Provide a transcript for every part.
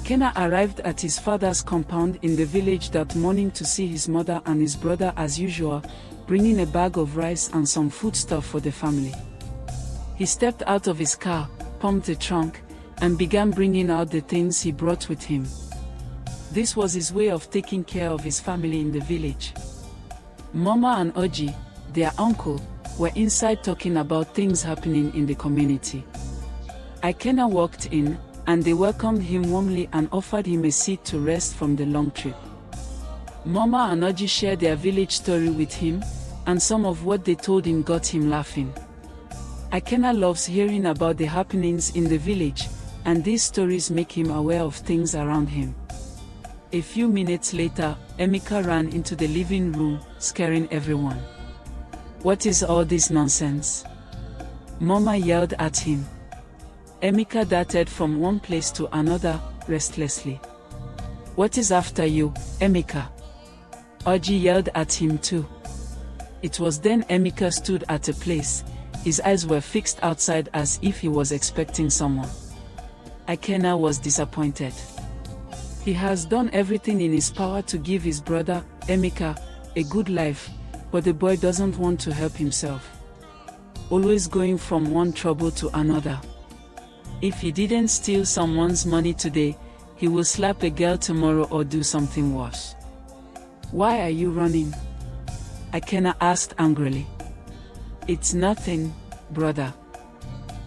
Ikenna arrived at his father's compound in the village that morning to see his mother and his brother as usual, bringing a bag of rice and some foodstuff for the family. He stepped out of his car, pumped the trunk, and began bringing out the things he brought with him. This was his way of taking care of his family in the village. Mama and Oji, their uncle, were inside talking about things happening in the community. Ikenna walked in, and they welcomed him warmly and offered him a seat to rest from the long trip. Mama and Oji shared their village story with him, and some of what they told him got him laughing. Ikenna loves hearing about the happenings in the village, and these stories make him aware of things around him. A few minutes later, Emeka ran into the living room, scaring everyone. "What is all this nonsense?" Mama yelled at him. Emeka darted from one place to another, restlessly. "What is after you, Emeka?" Oji yelled at him too. It was then Emeka stood at a place. His eyes were fixed outside as if he was expecting someone. Ikenna was disappointed. He has done everything in his power to give his brother, Emeka, a good life, but the boy doesn't want to help himself. Always going from one trouble to another. If he didn't steal someone's money today, he will slap a girl tomorrow or do something worse. "Why are you running?" Ikenna asked angrily. "It's nothing, brother,"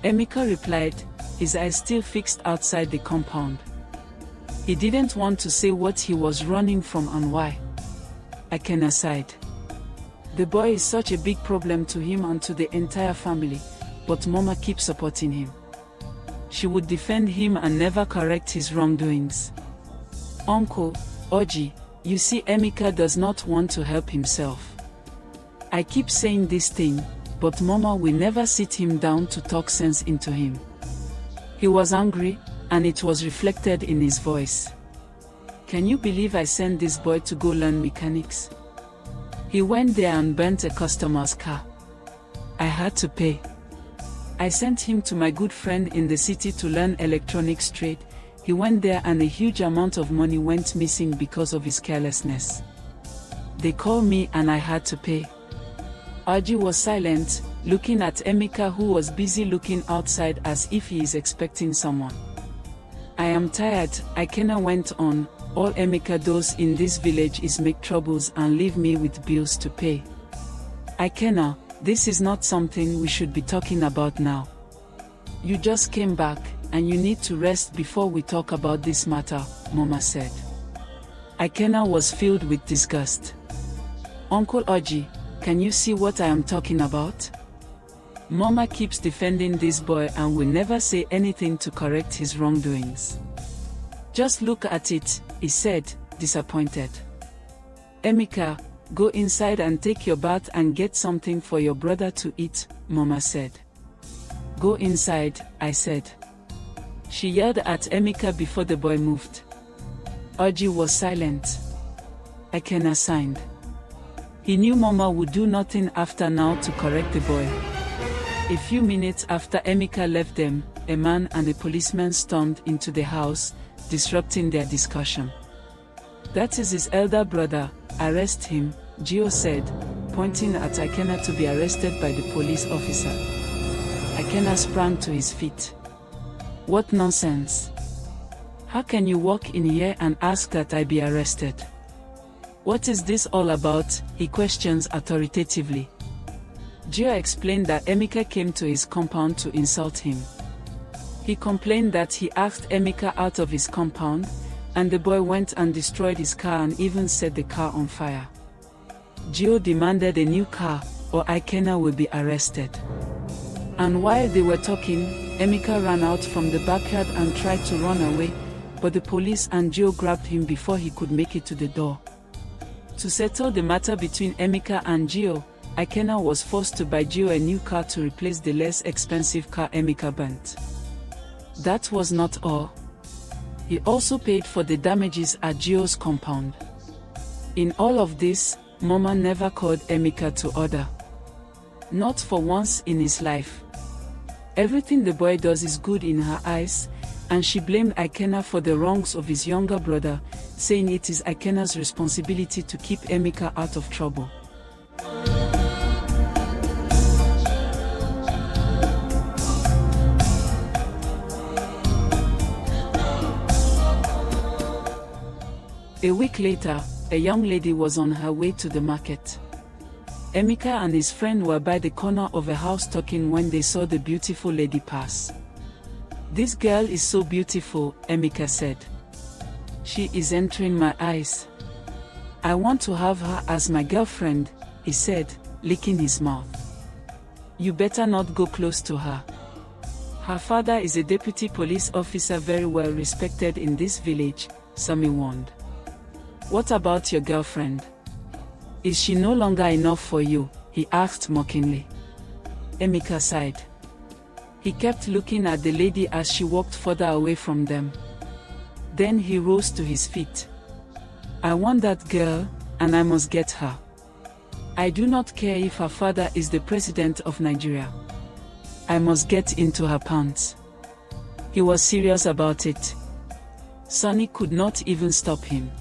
Emeka replied, his eyes still fixed outside the compound. He didn't want to say what he was running from and why. Ikenna sighed. The boy is such a big problem to him and to the entire family, but Mama keeps supporting him. She would defend him and never correct his wrongdoings. "Uncle, Oji, you see Emeka does not want to help himself. I keep saying this thing, but Mama will never sit him down to talk sense into him." He was angry, and it was reflected in his voice. "Can you believe I sent this boy to go learn mechanics? He went there and burnt a customer's car. I had to pay. I sent him to my good friend in the city to learn electronics trade. He went there and a huge amount of money went missing because of his carelessness. They called me and I had to pay." Oji was silent, looking at Emeka, who was busy looking outside as if he is expecting someone. "I am tired," Ikenna went on. "All Emeka does in this village is make troubles and leave me with bills to pay." "Ikenna, this is not something we should be talking about now. You just came back, and you need to rest before we talk about this matter," Mama said. Ikenna was filled with disgust. "Uncle Oji, can you see what I am talking about? Mama keeps defending this boy and will never say anything to correct his wrongdoings. Just look at it," he said, disappointed. "Emeka, go inside and take your bath and get something for your brother to eat," Mama said. "Go inside," I said. She yelled at Emeka before the boy moved. Oji was silent. Ikenna signed. He knew Mama would do nothing after now to correct the boy. A few minutes after Emeka left them, a man and a policeman stormed into the house, disrupting their discussion. "That is his elder brother, arrest him," Gio said, pointing at Ikenna to be arrested by the police officer. Ikenna sprang to his feet. "What nonsense! How can you walk in here and ask that I be arrested? What is this all about?" he questions authoritatively. Gio explained that Emeka came to his compound to insult him. He complained that he asked Emeka out of his compound, and the boy went and destroyed his car and even set the car on fire. Gio demanded a new car, or Ikenna will be arrested. And while they were talking, Emeka ran out from the backyard and tried to run away, but the police and Gio grabbed him before he could make it to the door. To settle the matter between Emeka and Gio, Ikenna was forced to buy Gio a new car to replace the less expensive car Emeka burnt. That was not all. He also paid for the damages at Gio's compound. In all of this, Mama never called Emeka to order. Not for once in his life. Everything the boy does is good in her eyes, and she blamed Ikenna for the wrongs of his younger brother, saying it is Ikenna's responsibility to keep Emeka out of trouble. A week later, a young lady was on her way to the market. Emeka and his friend were by the corner of a house talking when they saw the beautiful lady pass. "This girl is so beautiful," Emeka said. "She is entering my eyes. I want to have her as my girlfriend," he said, licking his mouth. "You better not go close to her. Her father is a deputy police officer very well respected in this village," Sammy warned. "What about your girlfriend? Is she no longer enough for you?" he asked mockingly. Emeka sighed. He kept looking at the lady as she walked further away from them. Then he rose to his feet. "I want that girl, and I must get her. I do not care if her father is the president of Nigeria. I must get into her pants." He was serious about it. Sonny could not even stop him.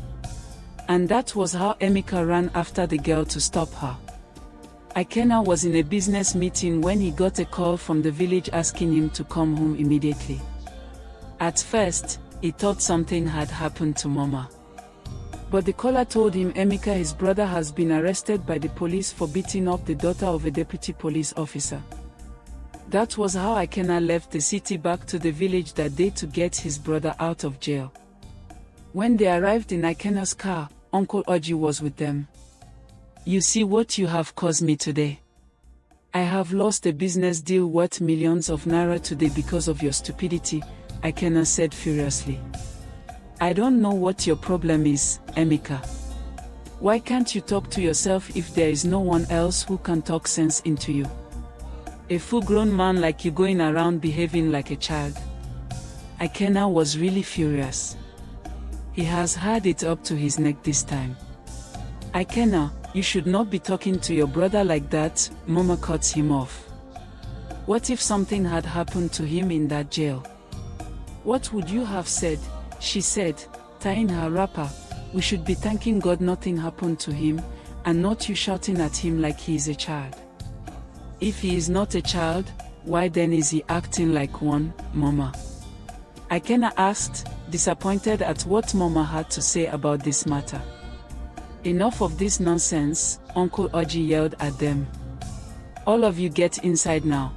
And that was how Emeka ran after the girl to stop her. Ikenna was in a business meeting when he got a call from the village asking him to come home immediately. At first, he thought something had happened to Mama. But the caller told him Emeka, his brother, has been arrested by the police for beating up the daughter of a deputy police officer. That was how Ikenna left the city back to the village that day to get his brother out of jail. When they arrived in Ikenna's car, Uncle Oji was with them. "You see what you have caused me today? I have lost a business deal worth millions of naira today because of your stupidity," Ikenna said furiously. "I don't know what your problem is, Emeka. Why can't you talk to yourself if there is no one else who can talk sense into you? A full-grown man like you going around behaving like a child." Ikenna was really furious. He has had it up to his neck this time. "Ikenna, you should not be talking to your brother like that," Mama cut him off. "What if something had happened to him in that jail? What would you have said?" she said, tying her wrapper. "We should be thanking God nothing happened to him, and not you shouting at him like he is a child." "If he is not a child, why then is he acting like one, Mama?" Ikenna asked, disappointed at what Mama had to say about this matter. "Enough of this nonsense," Uncle Oji yelled at them. "All of you get inside now.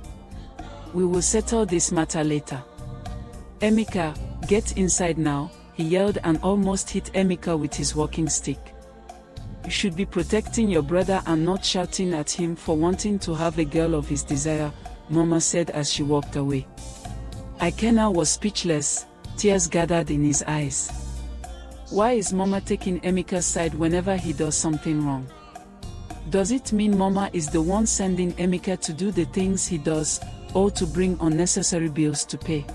We will settle this matter later." "Emeka, get inside now," he yelled and almost hit Emeka with his walking stick. "You should be protecting your brother and not shouting at him for wanting to have a girl of his desire," Mama said as she walked away. Ikenna was speechless, tears gathered in his eyes. Why is Mama taking Emeka's side whenever he does something wrong? Does it mean Mama is the one sending Emeka to do the things he does, or to bring unnecessary bills to pay?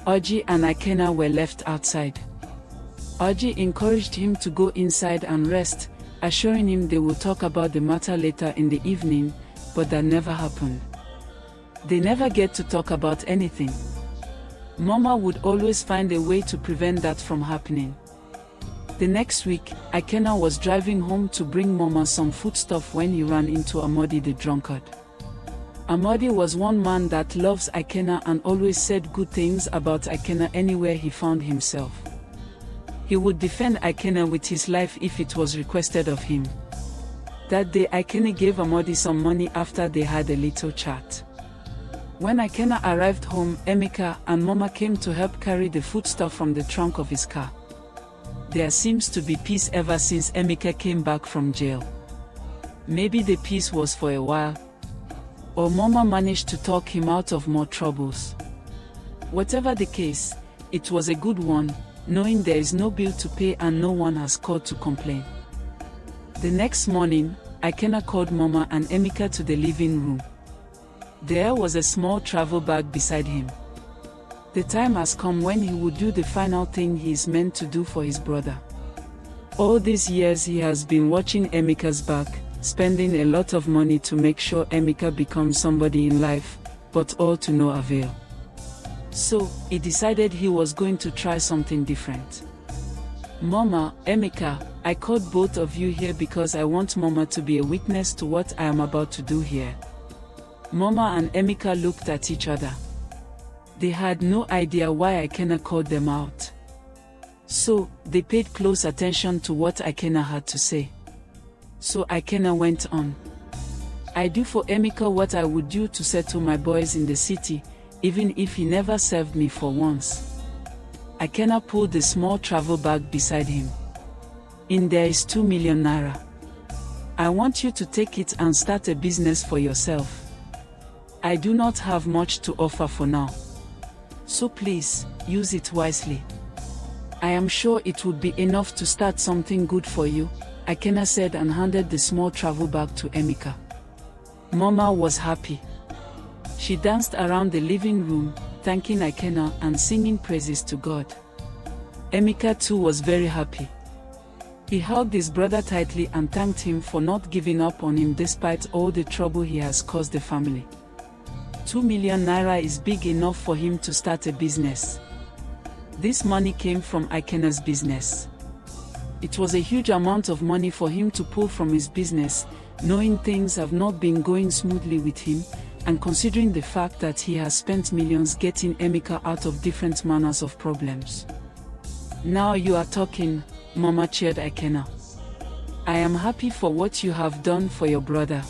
Oji and Ikenna were left outside. Oji encouraged him to go inside and rest, assuring him they would talk about the matter later in the evening, but that never happened. They never get to talk about anything. Mama would always find a way to prevent that from happening. The next week, Ikenna was driving home to bring Mama some foodstuff when he ran into Amadi the drunkard. Amadi was one man that loves Ikenna and always said good things about Ikenna anywhere he found himself. He would defend Ikenna with his life if it was requested of him. That day Ikenna gave Amadi some money after they had a little chat. When Ikenna arrived home, Emeka and Mama came to help carry the foodstuff from the trunk of his car. There seems to be peace ever since Emeka came back from jail. Maybe the peace was for a while, or Mama managed to talk him out of more troubles. Whatever the case, it was a good one, knowing there is no bill to pay and no one has called to complain. The next morning, Ikenna called Mama and Emeka to the living room. There was a small travel bag beside him. The time has come when he would do the final thing he is meant to do for his brother. All these years he has been watching Emeka's back, spending a lot of money to make sure Emeka becomes somebody in life, but all to no avail. So, he decided he was going to try something different. Mama, Emeka, I called both of you here because I want Mama to be a witness to what I am about to do here. Mama and Emeka looked at each other. They had no idea why Ikenna called them out. So, they paid close attention to what Ikenna had to say. So Ikenna went on. I do for Emeka what I would do to settle my boys in the city, even if he never served me for once. Ikenna pulled the small travel bag beside him. In there is 2 million naira. I want you to take it and start a business for yourself. I do not have much to offer for now. So please, use it wisely. I am sure it would be enough to start something good for you, Ikenna said and handed the small travel bag to Emeka. Mama was happy. She danced around the living room, thanking Ikenna and singing praises to God. Emeka too was very happy. He hugged his brother tightly and thanked him for not giving up on him despite all the trouble he has caused the family. 2 million naira is big enough for him to start a business. This money came from Ikenna's business. It was a huge amount of money for him to pull from his business, knowing things have not been going smoothly with him, and considering the fact that he has spent millions getting Emeka out of different manners of problems. Now you are talking, Mama cheered Ikenna. I am happy for what you have done for your brother.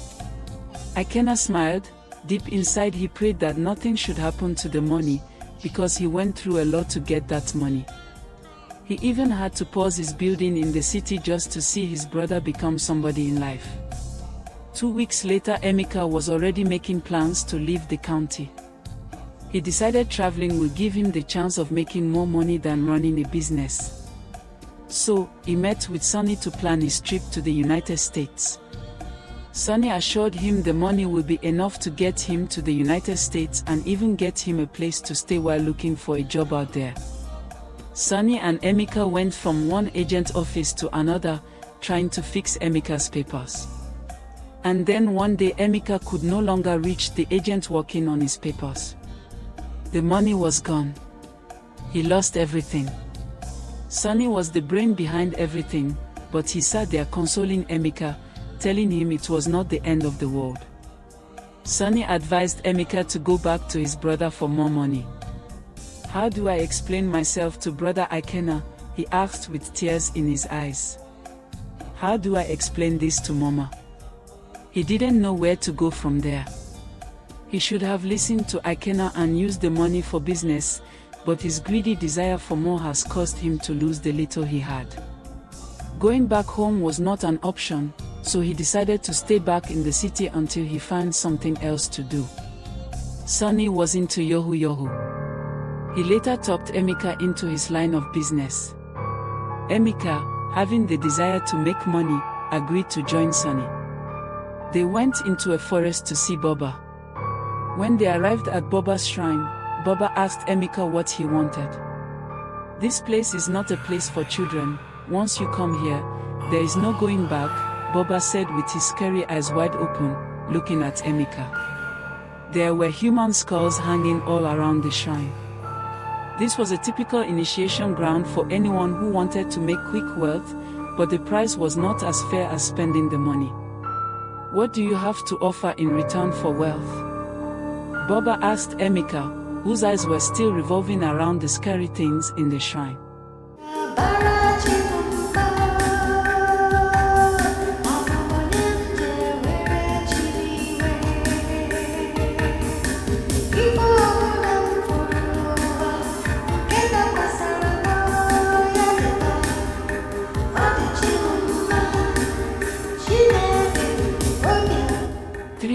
Ikenna smiled. Deep inside he prayed that nothing should happen to the money, because he went through a lot to get that money. He even had to pause his building in the city just to see his brother become somebody in life. 2 weeks later Emeka was already making plans to leave the county. He decided traveling would give him the chance of making more money than running a business. So, he met with Sonny to plan his trip to the United States. Sonny assured him the money would be enough to get him to the United States and even get him a place to stay while looking for a job out there. Sonny and Emeka went from one agent office to another, trying to fix Emeka's papers. And then one day Emeka could no longer reach the agent working on his papers. The money was gone. He lost everything. Sonny was the brain behind everything, but he sat there consoling Emeka, telling him it was not the end of the world. Sonny advised Emeka to go back to his brother for more money. How do I explain myself to brother Ikenna? He asked with tears in his eyes. How do I explain this to Mama? He didn't know where to go from there. He should have listened to Ikenna and used the money for business, but his greedy desire for more has caused him to lose the little he had. Going back home was not an option, so he decided to stay back in the city until he found something else to do. Sonny was into yohu. He later talked Emeka into his line of business. Emeka, having the desire to make money, agreed to join Sonny. They went into a forest to see Baba. When they arrived at Baba's shrine, Baba asked Emeka what he wanted. This place is not a place for children. Once you come here, there is no going back, Baba said with his scary eyes wide open, looking at Emeka. There were human skulls hanging all around the shrine. This was a typical initiation ground for anyone who wanted to make quick wealth, but the price was not as fair as spending the money. What do you have to offer in return for wealth? Baba asked Emeka, whose eyes were still revolving around the scary things in the shrine.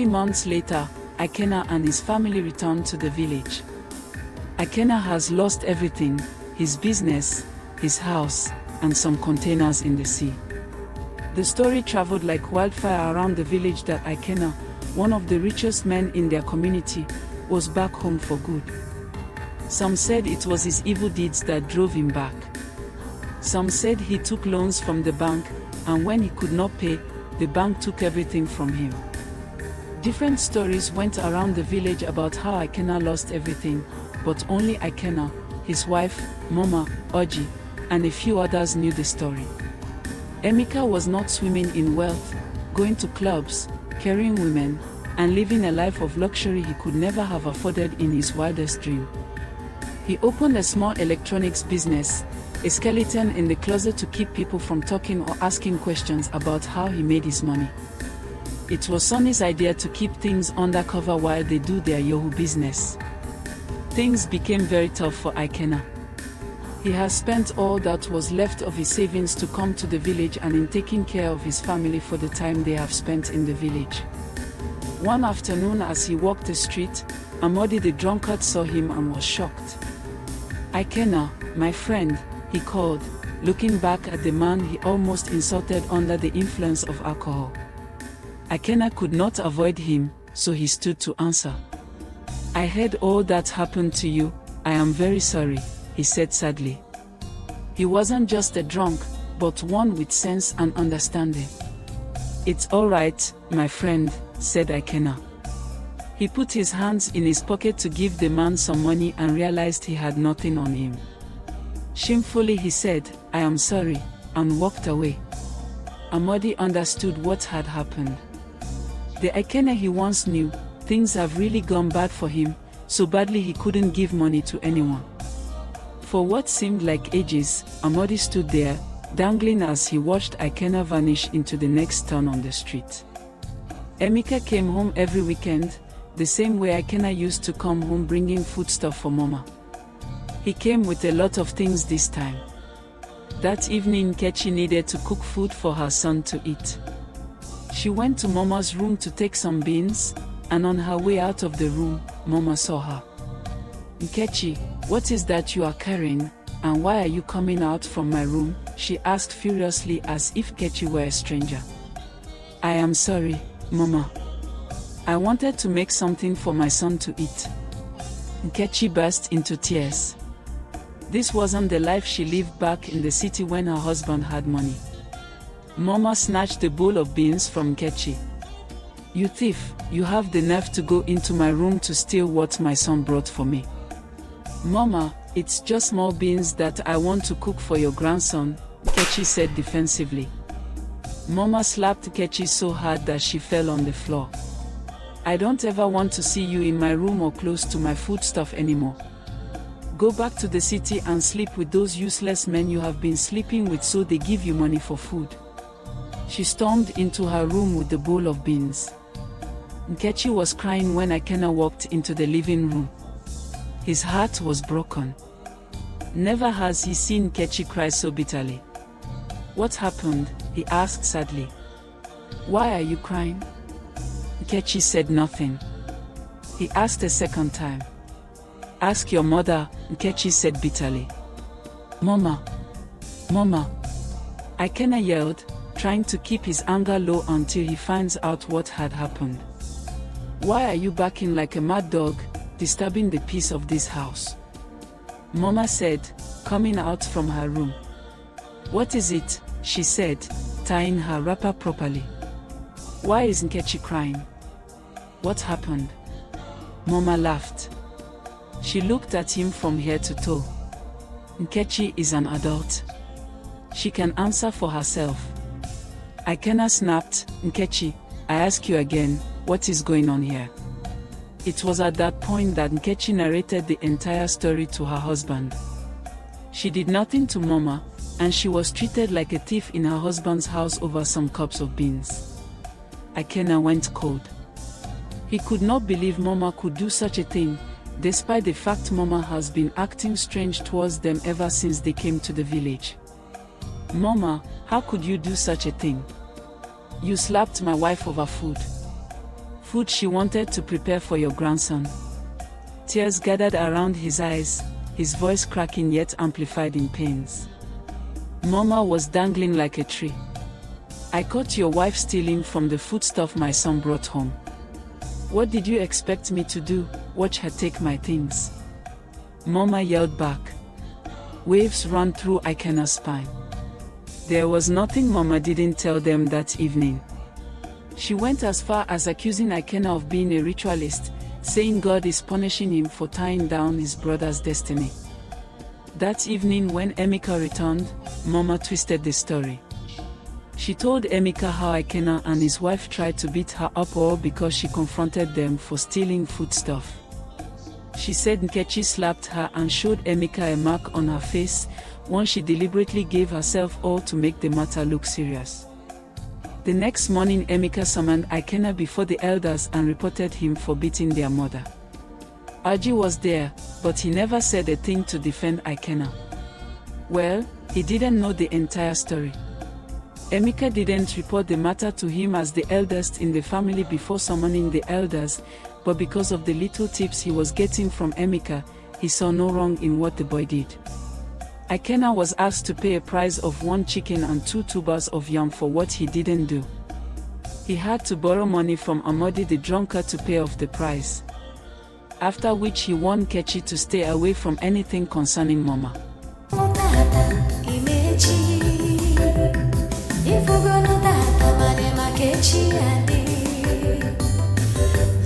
Months later, Ikenna and his family returned to the village. Ikenna has lost everything, his business, his house, and some containers in the sea. The story traveled like wildfire around the village that Ikenna, one of the richest men in their community, was back home for good. Some said it was his evil deeds that drove him back. Some said he took loans from the bank, and when he could not pay, the bank took everything from him. Different stories went around the village about how Ikenna lost everything, but only Ikenna, his wife, Mama, Oji, and a few others knew the story. Emeka was not swimming in wealth, going to clubs, carrying women, and living a life of luxury he could never have afforded in his wildest dream. He opened a small electronics business, a skeleton in the closet to keep people from talking or asking questions about how he made his money. It was Sonny's idea to keep things undercover while they do their Yahoo business. Things became very tough for Ikenna. He has spent all that was left of his savings to come to the village and in taking care of his family for the time they have spent in the village. One afternoon as he walked the street, Amadi the drunkard saw him and was shocked. "Ikenna, my friend," he called, looking back at the man he almost insulted under the influence of alcohol. Ikenna could not avoid him, so he stood to answer. "I heard all that happened to you. I am very sorry," he said sadly. He wasn't just a drunk, but one with sense and understanding. "It's all right, my friend," said Ikenna. He put his hands in his pocket to give the man some money and realized he had nothing on him. Shamefully he said, "I am sorry," and walked away. Amadi understood what had happened. The Ikenna he once knew, things have really gone bad for him, so badly he couldn't give money to anyone. For what seemed like ages, Amadi stood there, dangling as he watched Ikenna vanish into the next turn on the street. Emeka came home every weekend, the same way Ikenna used to come home bringing foodstuff for Mama. He came with a lot of things this time. That evening Nkechi needed to cook food for her son to eat. She went to Mama's room to take some beans, and on her way out of the room, Mama saw her. "Nkechi, what is that you are carrying, and why are you coming out from my room?" she asked furiously as if Nkechi were a stranger. "I am sorry, Mama. I wanted to make something for my son to eat." Nkechi burst into tears. This wasn't the life she lived back in the city when her husband had money. Mama snatched the bowl of beans from Nkechi. "You thief, you have the nerve to go into my room to steal what my son brought for me." "Mama, it's just small beans that I want to cook for your grandson," Nkechi said defensively. Mama slapped Nkechi so hard that she fell on the floor. "I don't ever want to see you in my room or close to my foodstuff anymore. Go back to the city and sleep with those useless men you have been sleeping with so they give you money for food." She stormed into her room with the bowl of beans. Nkechi was crying when Ikenna walked into the living room. His heart was broken. Never has he seen Nkechi cry so bitterly. "What happened?" he asked sadly. "Why are you crying?" Nkechi said nothing. He asked a second time. "Ask your mother," Nkechi said bitterly. "Mama! Mama!" Ikenna yelled, trying to keep his anger low until he finds out what had happened. "Why are you barking like a mad dog, disturbing the peace of this house?" Mama said, coming out from her room. "What is it?" she said, tying her wrapper properly. "Why is Nkechi crying? What happened?" Mama laughed. She looked at him from head to toe. "Nkechi is an adult. She can answer for herself." Ikenna snapped, "Nkechi, I ask you again, what is going on here?" It was at that point that Nkechi narrated the entire story to her husband. She did nothing to Mama, and she was treated like a thief in her husband's house over some cups of beans. Ikenna went cold. He could not believe Mama could do such a thing, despite the fact Mama has been acting strange towards them ever since they came to the village. "Mama, how could you do such a thing? You slapped my wife over food. Food she wanted to prepare for your grandson." Tears gathered around his eyes, his voice cracking yet amplified in pains. Mama was dangling like a tree. "I caught your wife stealing from the foodstuff my son brought home. What did you expect me to do, watch her take my things?" Mama yelled back. Waves ran through Ikenna's spine. There was nothing Mama didn't tell them that evening. She went as far as accusing Ikenna of being a ritualist, saying God is punishing him for tying down his brother's destiny. That evening when Emeka returned, Mama twisted the story. She told Emeka how Ikenna and his wife tried to beat her up all because she confronted them for stealing foodstuff. She said Nkechi slapped her and showed Emeka a mark on her face, one she deliberately gave herself all to make the matter look serious. The next morning Emeka summoned Ikenna before the elders and reported him for beating their mother. Aji was there, but he never said a thing to defend Ikenna. Well, he didn't know the entire story. Emeka didn't report the matter to him as the eldest in the family before summoning the elders, but because of the little tips he was getting from Emeka, he saw no wrong in what the boy did. Ikenna was asked to pay a price of 1 chicken and 2 tubers of yam for what he didn't do. He had to borrow money from Amadi the drunkard to pay off the price. After which he warned Nkechi to stay away from anything concerning Mama.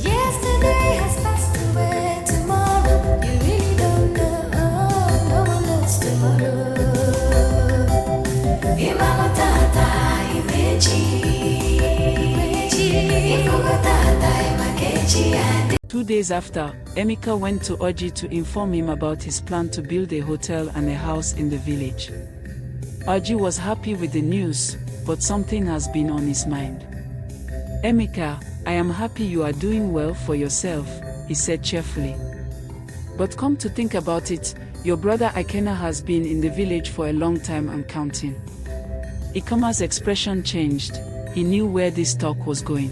Yesterday has passed away, tomorrow you really don't know, no one knows tomorrow. Imama tata imeji, ifugo tata imakechi ade. 2 days after, Emeka went to Oji to inform him about his plan to build a hotel and a house in the village. Oji was happy with the news, but something has been on his mind. Emeka, I am happy you are doing well for yourself, he said cheerfully. But come to think about it, your brother Ikenna has been in the village for a long time and counting. Ikenna's expression changed. He knew where this talk was going.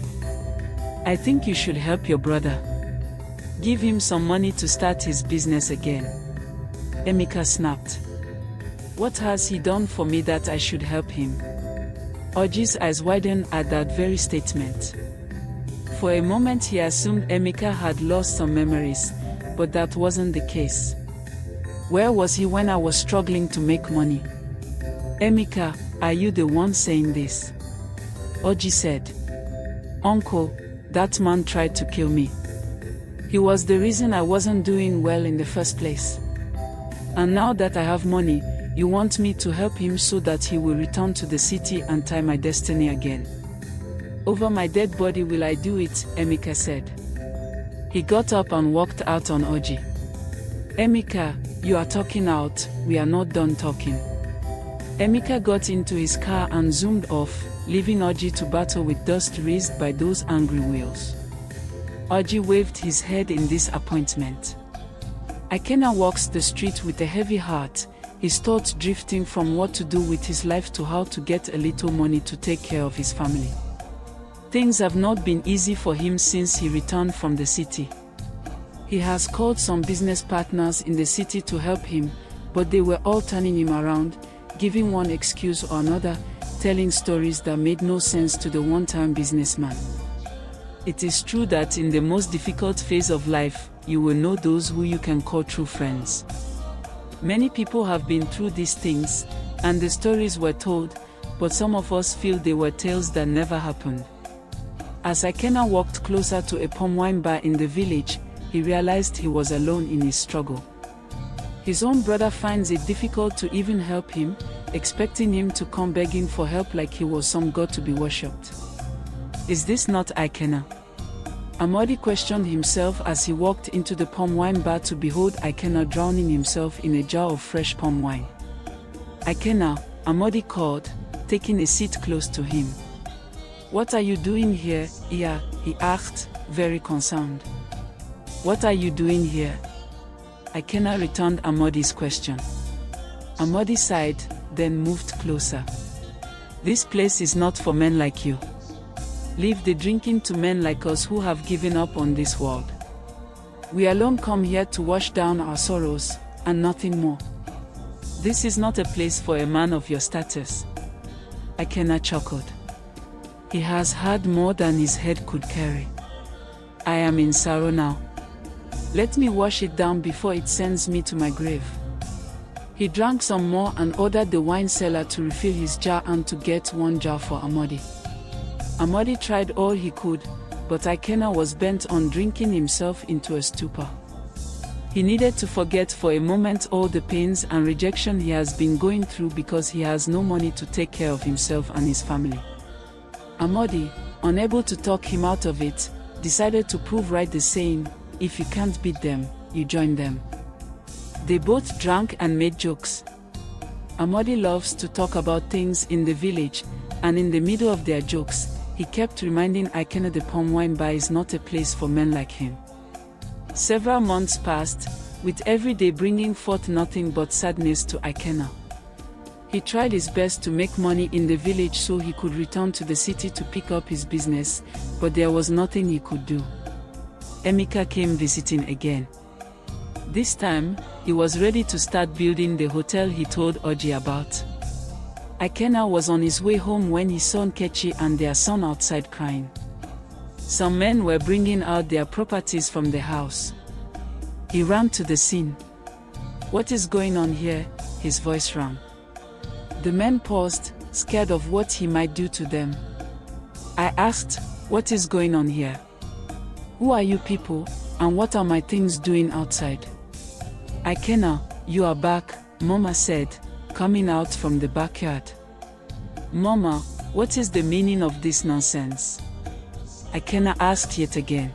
I think you should help your brother. Give him some money to start his business again. Emeka snapped. What has he done for me that I should help him? Oji's eyes widened at that very statement. For a moment he assumed Emeka had lost some memories, but that wasn't the case. Where was he when I was struggling to make money? Emeka, are you the one saying this? Oji said. Uncle, that man tried to kill me. He was the reason I wasn't doing well in the first place. And now that I have money, you want me to help him so that he will return to the city and tie my destiny again. Over my dead body will I do it, Emeka said. He got up and walked out on Oji. Emeka, you are talking out, we are not done talking. Emeka got into his car and zoomed off, leaving Oji to battle with dust raised by those angry wheels. Oji waved his head in disappointment. Ikenna walks the street with a heavy heart, his thoughts drifting from what to do with his life to how to get a little money to take care of his family. Things have not been easy for him since he returned from the city. He has called some business partners in the city to help him, but they were all turning him around, giving one excuse or another, telling stories that made no sense to the one-time businessman. It is true that in the most difficult phase of life, you will know those who you can call true friends. Many people have been through these things, and the stories were told, but some of us feel they were tales that never happened. As Ikenna walked closer to a palm wine bar in the village, he realized he was alone in his struggle. His own brother finds it difficult to even help him, expecting him to come begging for help like he was some god to be worshipped. Is this not Ikenna? Amadi questioned himself as he walked into the palm wine bar to behold Ikenna drowning himself in a jar of fresh palm wine. Ikenna, Amadi called, taking a seat close to him. What are you doing here, Iya? He asked, very concerned. What are you doing here? Ikenna returned Amadi's question. Amadi sighed, then moved closer. This place is not for men like you. Leave the drinking to men like us who have given up on this world. We alone come here to wash down our sorrows, and nothing more. This is not a place for a man of your status. Ikenna chuckled. He has had more than his head could carry. I am in sorrow now. Let me wash it down before it sends me to my grave. He drank some more and ordered the wine seller to refill his jar and to get one jar for Amadi. Amadi tried all he could, but Ikenna was bent on drinking himself into a stupor. He needed to forget for a moment all the pains and rejection he has been going through because he has no money to take care of himself and his family. Amadi, unable to talk him out of it, decided to prove right the saying, if you can't beat them, you join them. They both drank and made jokes. Amadi loves to talk about things in the village, and in the middle of their jokes, he kept reminding Ikenna the palm wine bar is not a place for men like him. Several months passed, with every day bringing forth nothing but sadness to Ikenna. He tried his best to make money in the village so he could return to the city to pick up his business, but there was nothing he could do. Emeka came visiting again. This time, he was ready to start building the hotel he told Oji about. Ikenna was on his way home when he saw Nkechi and their son outside crying. Some men were bringing out their properties from the house. He ran to the scene. "What is going on here?" his voice rang. The men paused, scared of what he might do to them. I asked, "What is going on here? Who are you people, and what are my things doing outside?" "Ikenna, you are back," Mama said, coming out from the backyard. "Mama, what is the meaning of this nonsense?" Ikenna asked yet again.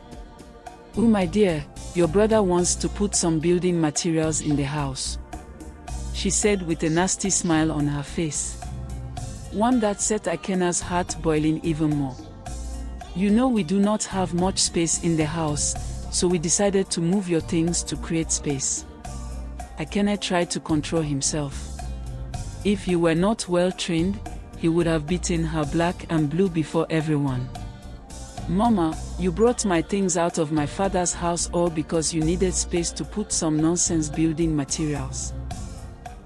"Oh my dear, your brother wants to put some building materials in the house," she said with a nasty smile on her face. One that set Ikenna's heart boiling even more. "You know we do not have much space in the house, so we decided to move your things to create space." Ikenna tried to control himself. If he were not well trained, he would have beaten her black and blue before everyone. "Mama, you brought my things out of my father's house all because you needed space to put some nonsense building materials.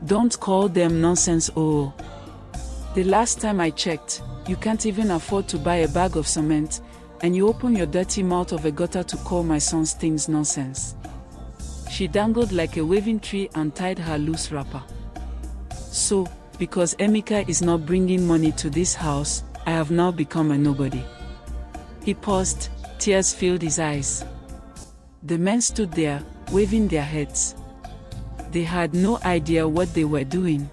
Don't call them nonsense, oh. The last time I checked, you can't even afford to buy a bag of cement, and you open your dirty mouth of a gutter to call my son's things nonsense." She dangled like a waving tree and tied her loose wrapper. "So, because Emeka is not bringing money to this house, I have now become a nobody." He paused, tears filled his eyes. The men stood there, waving their heads. They had no idea what they were doing.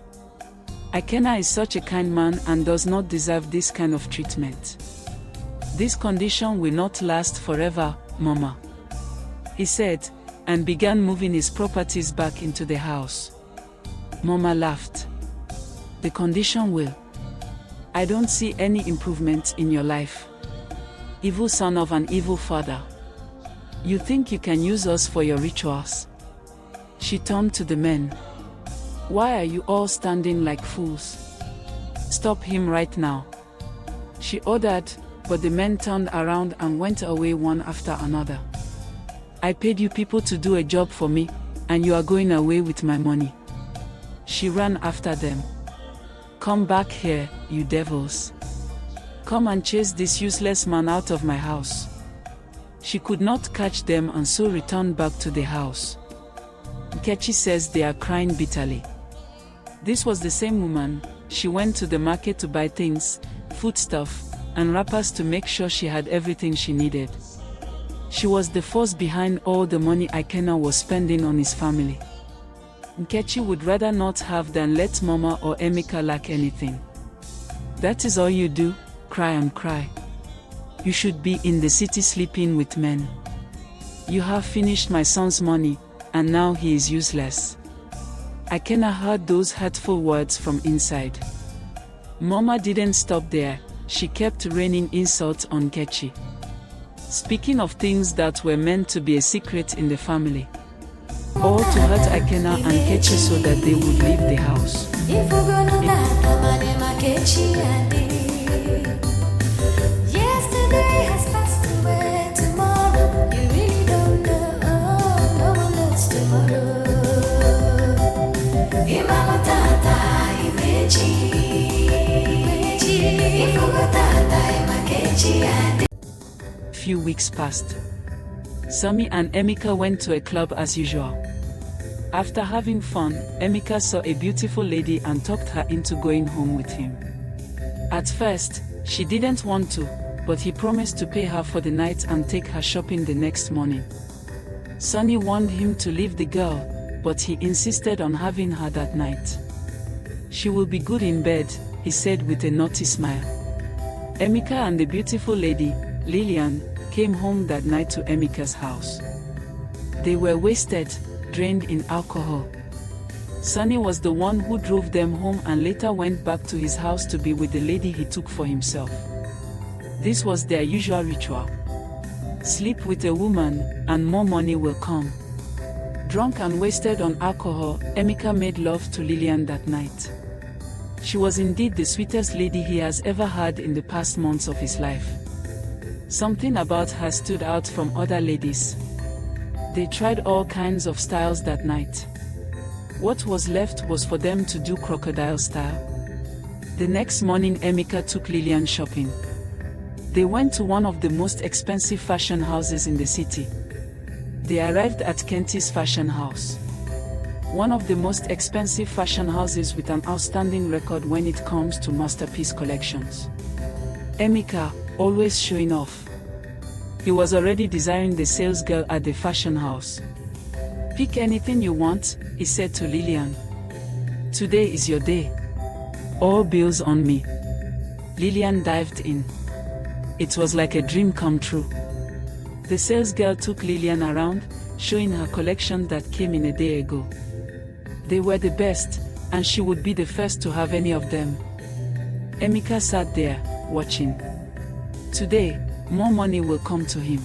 Ikenna is such a kind man and does not deserve this kind of treatment. "This condition will not last forever, Mama," he said, and began moving his properties back into the house. Mama laughed. "The condition will. I don't see any improvement in your life. Evil son of an evil father. You think you can use us for your rituals?" She turned to the men. "Why are you all standing like fools? Stop him right now," she ordered, but the men turned around and went away one after another. "I paid you people to do a job for me, and you are going away with my money." She ran after them. "Come back here, you devils. Come and chase this useless man out of my house." She could not catch them and so returned back to the house. Nkechi says they are crying bitterly. This was the same woman. She went to the market to buy things, foodstuff, and wrappers to make sure she had everything she needed. She was the force behind all the money Ikenna was spending on his family. Nkechi would rather not have than let Mama or Emeka lack anything. "That is all you do, cry and cry. You should be in the city sleeping with men. You have finished my son's money, and now he is useless." Ikenna heard those hurtful words from inside. Mama didn't stop there. She kept raining insults on Nkechi. Speaking of things that were meant to be a secret in the family, all to hurt Ikenna and Nkechi so that they would leave the house. Yesterday has passed away, tomorrow you really don't know. No one knows tomorrow. Imama tata imechi, ifugo tata imakechi ade. Few weeks passed. Sami and Emeka went to a club as usual. After having fun, Emeka saw a beautiful lady and talked her into going home with him. At first, she didn't want to, but he promised to pay her for the night and take her shopping the next morning. Sonny warned him to leave the girl, but he insisted on having her that night. She will be good in bed, he said with a naughty smile. Emeka and the beautiful lady, Lillian, came home that night to Emeka's house. They were wasted, drained in alcohol. Sonny was the one who drove them home and later went back to his house to be with the lady he took for himself. This was their usual ritual. Sleep with a woman, and more money will come. Drunk and wasted on alcohol, Emeka made love to Lillian that night. She was indeed the sweetest lady he has ever had in the past months of his life. Something about her stood out from other ladies. They tried all kinds of styles that night. What was left was for them to do crocodile style. The next morning Emeka took Lillian shopping. They went to one of the most expensive fashion houses in the city. They arrived at Kenty's fashion house. One of the most expensive fashion houses with an outstanding record when it comes to masterpiece collections. Emeka, always showing off. He was already desiring the sales girl at the fashion house. Pick anything you want, he said to Lillian. Today is your day. All bills on me. Lillian dived in. It was like a dream come true. The sales girl took Lillian around, showing her collection that came in a day ago. They were the best, and she would be the first to have any of them. Emeka sat there, watching. Today, more money will come to him.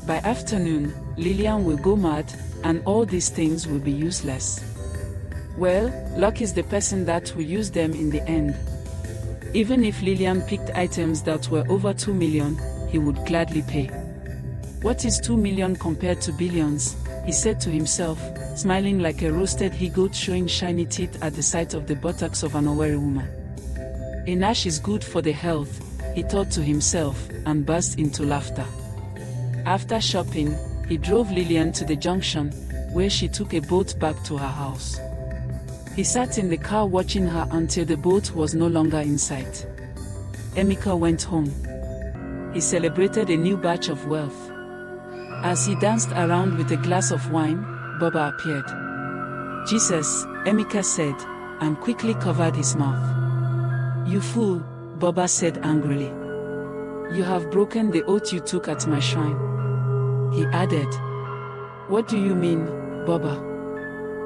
By afternoon, Lillian will go mad, and all these things will be useless. Well, luck is the person that will use them in the end. Even if Lillian picked items that were over 2 million, he would gladly pay. What is 2 million compared to billions? He said to himself, smiling like a roasted he-goat showing shiny teeth at the sight of the buttocks of an Owerri woman. A Nash is good for the health, he thought to himself, and burst into laughter. After shopping, he drove Lillian to the junction, where she took a boat back to her house. He sat in the car watching her until the boat was no longer in sight. Emeka went home. He celebrated a new batch of wealth. As he danced around with a glass of wine, Baba appeared. Jesus, Emeka said, and quickly covered his mouth. You fool, Baba said angrily. You have broken the oath you took at my shrine. He added. What do you mean, Baba?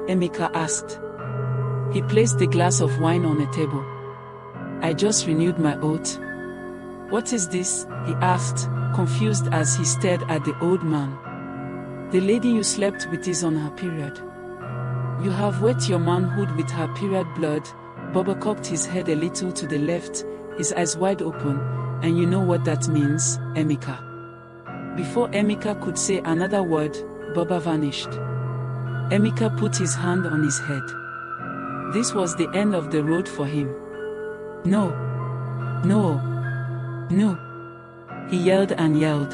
Emeka asked. He placed the glass of wine on a table. I just renewed my oath. What is this? He asked, confused as he stared at the old man. The lady you slept with is on her period. You have wet your manhood with her period blood. Baba cocked his head a little to the left, his eyes wide open, and you know what that means, Emeka. Before Emeka could say another word, Baba vanished. Emeka put his hand on his head. This was the end of the road for him. No. No. No. He yelled and yelled.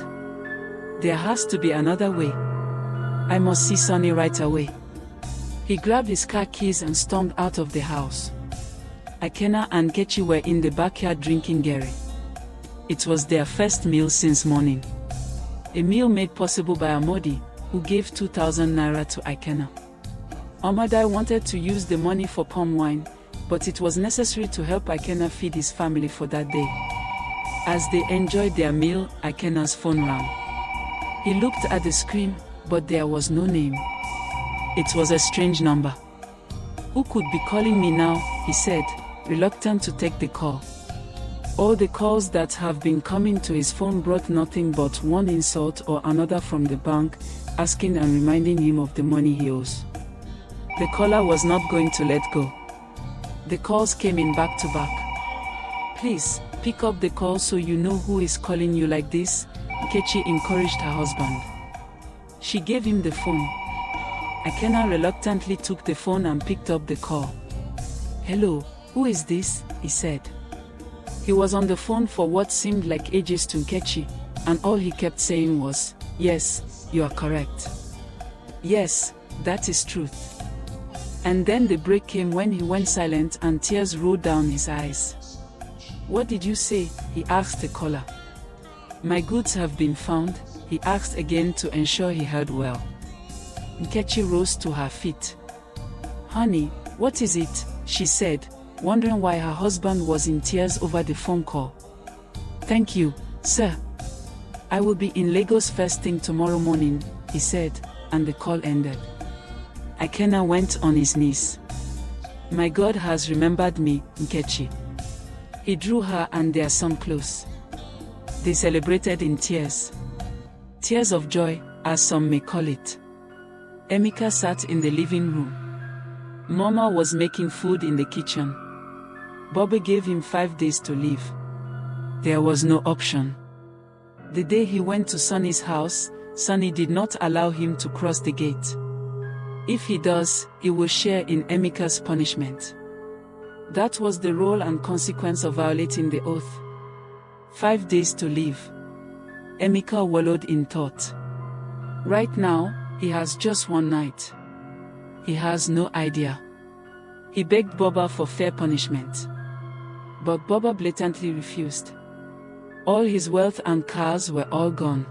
There has to be another way. I must see Sonny right away. He grabbed his car keys and stormed out of the house. Ikenna and Kechi were in the backyard drinking Gary. It was their first meal since morning. A meal made possible by Amodi, who gave 2,000 naira to Ikenna. Amadai wanted to use the money for palm wine, but it was necessary to help Ikenna feed his family for that day. As they enjoyed their meal, Ikenna's phone rang. He looked at the screen, but there was no name. It was a strange number. Who could be calling me now? He said, reluctant to take the call. All the calls that have been coming to his phone brought nothing but one insult or another from the bank, asking and reminding him of the money he owes. The caller was not going to let go. The calls came in back to back. Please, pick up the call so you know who is calling you like this, Kechi encouraged her husband. She gave him the phone. Ikenna reluctantly took the phone and picked up the call. Hello, who is this? He said. He was on the phone for what seemed like ages to Kechi, and all he kept saying was, yes, you are correct. Yes, that is truth. And then the break came when he went silent and tears rolled down his eyes. What did you say? He asked the caller. My goods have been found, he asked again to ensure he heard well. Nkechi rose to her feet. Honey, what is it? She said, wondering why her husband was in tears over the phone call. Thank you, sir. I will be in Lagos first thing tomorrow morning, he said, and the call ended. Ikenna went on his knees. My God has remembered me, Nkechi. He drew her and their son close. They celebrated in tears. Tears of joy, as some may call it. Emeka sat in the living room. Mama was making food in the kitchen. Bobby gave him 5 days to leave. There was no option. The day he went to Sonny's house, Sonny did not allow him to cross the gate. If he does, he will share in Emeka's punishment. That was the role and consequence of violating the oath. 5 days to leave. Emeka wallowed in thought. Right now, he has just 1 night. He has no idea. He begged Baba for fair punishment. But Baba blatantly refused. All his wealth and cars were all gone.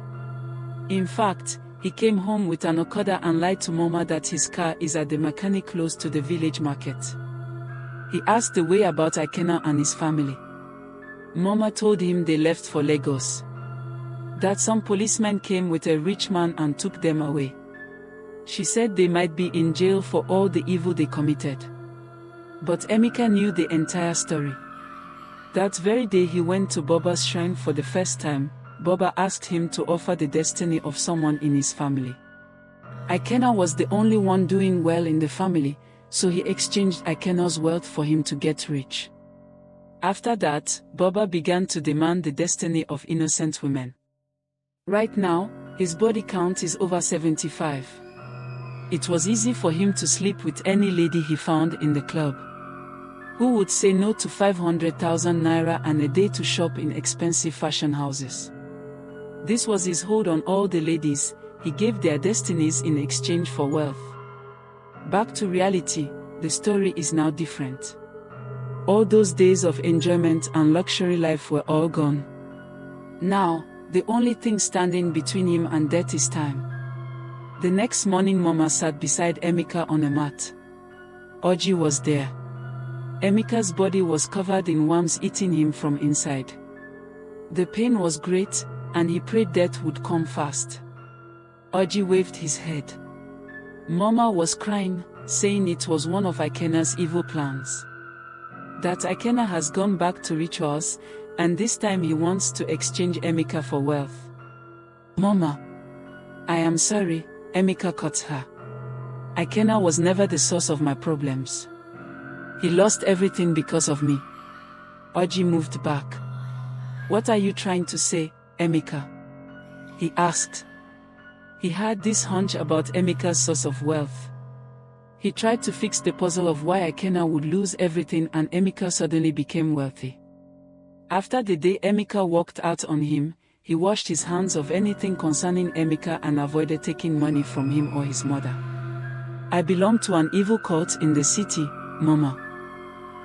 In fact, he came home with an Okada and lied to Mama that his car is at the mechanic close to the village market. He asked the way about Ikenna and his family. Mama told him they left for Lagos. That some policemen came with a rich man and took them away. She said they might be in jail for all the evil they committed. But Emeka knew the entire story. That very day he went to Baba's shrine for the first time. Baba asked him to offer the destiny of someone in his family. Ikenna was the only one doing well in the family, so he exchanged Ikenna's wealth for him to get rich. After that, Baba began to demand the destiny of innocent women. Right now, his body count is over 75. It was easy for him to sleep with any lady he found in the club. Who would say no to 500,000 naira and a day to shop in expensive fashion houses? This was his hold on all the ladies. He gave their destinies in exchange for wealth. Back to reality, the story is now different. All those days of enjoyment and luxury life were all gone. Now, the only thing standing between him and death is time. The next morning Mama sat beside Emeka on a mat. Oji was there. Emeka's body was covered in worms eating him from inside. The pain was great, and he prayed death would come fast. Oji waved his head. Mama was crying, saying it was one of Ikenna's evil plans. That Ikenna has gone back to rituals, and this time he wants to exchange Emeka for wealth. Mama, I am sorry, Emeka cut her. Ikenna was never the source of my problems. He lost everything because of me. Oji moved back. What are you trying to say, Emeka? He asked. He had this hunch about Emeka's source of wealth. He tried to fix the puzzle of why Ikenna would lose everything and Emeka suddenly became wealthy. After the day Emeka walked out on him, he washed his hands of anything concerning Emeka and avoided taking money from him or his mother. I belong to an evil cult in the city, Mama.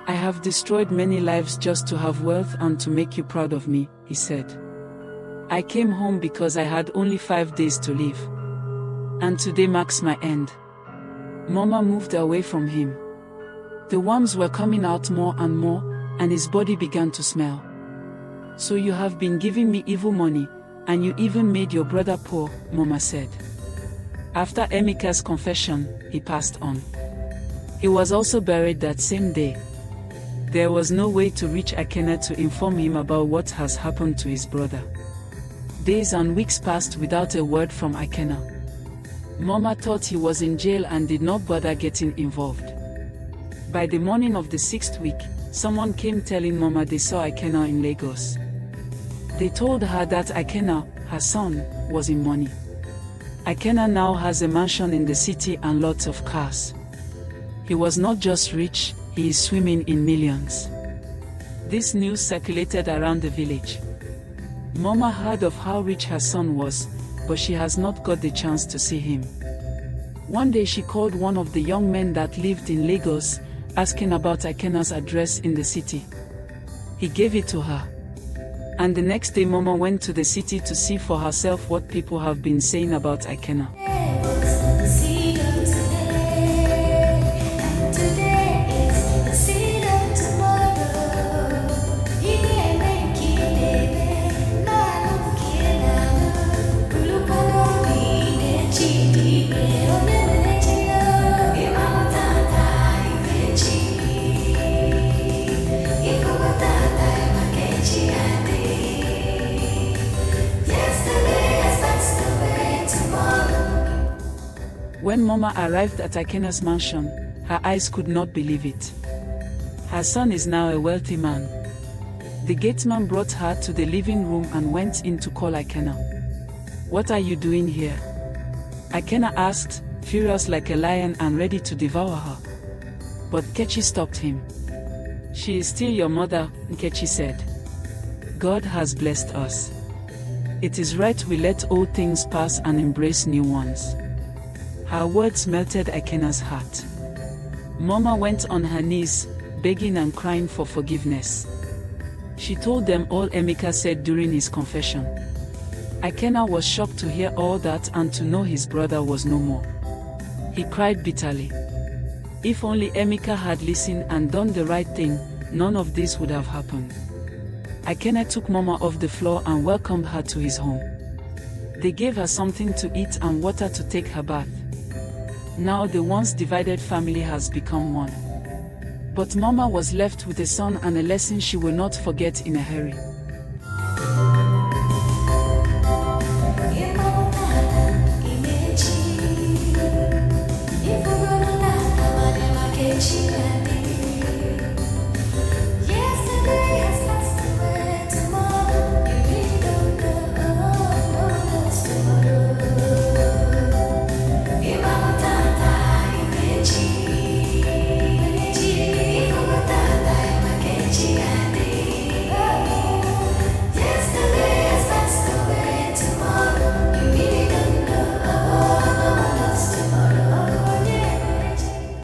I have destroyed many lives just to have wealth and to make you proud of me, he said. I came home because I had only 5 days to live. And today marks my end. Mama moved away from him. The worms were coming out more and more, and his body began to smell. So you have been giving me evil money, and you even made your brother poor, Mama said. After Emeka's confession, he passed on. He was also buried that same day. There was no way to reach Ikenna to inform him about what has happened to his brother. Days and weeks passed without a word from Ikenna. Mama thought he was in jail and did not bother getting involved. By the morning of the 6th week, someone came telling Mama they saw Ikenna in Lagos. They told her that Ikenna, her son, was in money. Ikenna now has a mansion in the city and lots of cars. He was not just rich, he is swimming in millions. This news circulated around the village. Mama heard of how rich her son was, but she has not got the chance to see him. One day she called one of the young men that lived in Lagos, asking about Ikenna's address in the city. He gave it to her. And the next day Mama went to the city to see for herself what people have been saying about Ikenna. When Mama arrived at Ikenna's mansion, her eyes could not believe it. Her son is now a wealthy man. The gateman brought her to the living room and went in to call Ikenna. "What are you doing here?" Ikenna asked, furious like a lion and ready to devour her. But Nkechi stopped him. "She is still your mother," Nkechi said. "God has blessed us. It is right we let old things pass and embrace new ones." Her words melted Ikenna's heart. Mama went on her knees, begging and crying for forgiveness. She told them all Emeka said during his confession. Ikenna was shocked to hear all that and to know his brother was no more. He cried bitterly. If only Emeka had listened and done the right thing, none of this would have happened. Ikenna took Mama off the floor and welcomed her to his home. They gave her something to eat and water to take her bath. Now the once divided family has become one. But Mama was left with a son and a lesson she will not forget in a hurry.